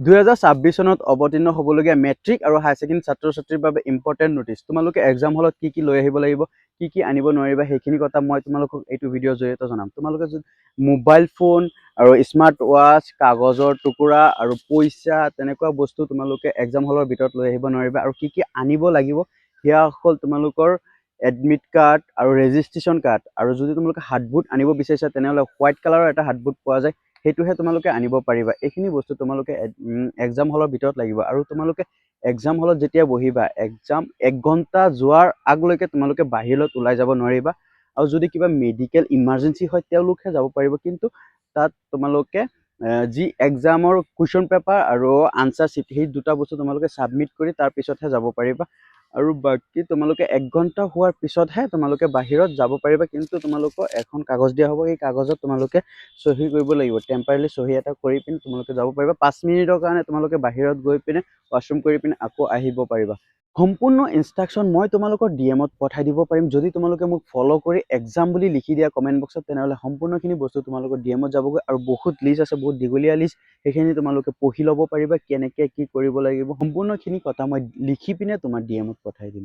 2026 চনত অৱতীৰ্ণ হ'বলগীয়া মেট্ৰিক আৰু হায়াৰ ছেকেণ্ডেৰী ছাত্ৰ-ছাত্ৰীৰ বাবে ইম্পৰ্টেণ্ট নটিচ। তোমালোকে এক্সাম হলত কি লৈ আহিব লাগিব, কি আনিব নোৱাৰিবা, সেইখিনি কথা মই তোমালোকক এইটো ভিডিঅ'ৰ জৰিয়তে জনাম। তোমালোকে যদি মোবাইল ফোন আৰু স্মাৰ্ট ৱাচ, কাগজৰ টুকুৰা আৰু পইচা তেনেকুৱা বস্তু তোমালোকে এক্সাম হলৰ ভিতৰত লৈ আহিব নোৱাৰিবা। আৰু কি আনিব লাগিব সেয়া হ'ল তোমালোকৰ এডমিট কাৰ্ড আৰু ৰেজিষ্ট্ৰেশ্যন কাৰ্ড। আৰু যদি তোমালোকে হাতবুট আনিব বিচাৰিছা তেনেহ'লে হোৱাইট কালাৰৰ এটা হাতবুট পোৱা যায়, সেইটোহে তোমালোকে আনিব পাৰিবা। এইখিনি বস্তু তোমালোকে এক্সাম হলৰ ভিতৰত লাগিব। আৰু তোমালোকে এক্সাম হলত যেতিয়া বহিবা, এক্সাম 1 ঘণ্টা যোৱাৰ আগলৈকে তোমালোকে বাহিৰত ওলাই যাব নোৱাৰিবা। আৰু যদি কিবা মেডিকেল ইমাৰ্জেঞ্চি হয় তেওঁলোকহে যাব পাৰিব, কিন্তু তাত তোমালোকে যি এক্সামৰ কুৱেশ্যন পেপাৰ আৰু আনচাৰ শ্বীট সেই দুটা বস্তু তোমালোকে ছাবমিট কৰি তাৰ পিছতহে যাব পাৰিবা। আৰু বাকী তোমালোকে 1 ঘণ্টা হোৱাৰ পিছতহে তোমালোকে বাহিৰত যাব পাৰিবা। কিন্তু তোমালোকক এখন কাগজ দিয়া হ'ব, এই কাগজত তোমালোকে চহী কৰিব লাগিব। টেম্পৰাৰী চহী এটা কৰি পিনে তোমালোকে যাব পাৰিবা। 5 মিনিটৰ কাৰণে তোমালোকে বাহিৰত গৈ পিনে ৱাশ্বৰুম কৰি পিনে আকৌ আহিব পাৰিবা। সম্পূৰ্ণ ইনষ্ট্ৰাকশ্যন মই তোমালোকৰ ডিএমত পঠাই দিব পাৰিম। যদি তোমালোকে মোক ফ'ল' কৰি এক্সাম বুলি লিখি দিয়া কমেণ্ট বক্সত, তেনেহ'লে সম্পূৰ্ণখিনি বস্তু তোমালোকৰ ডিএমত যাবগৈ। আৰু বহুত লিষ্ট আছে, বহুত দীঘলীয়া লিষ্ট, সেইখিনি তোমালোকে পঢ়ি ল'ব পাৰিবা কেনেকৈ কি কৰিব লাগিব। সম্পূৰ্ণখিনি কথা মই লিখি পিনে তোমাৰ ডিএমত পঠাই দিম।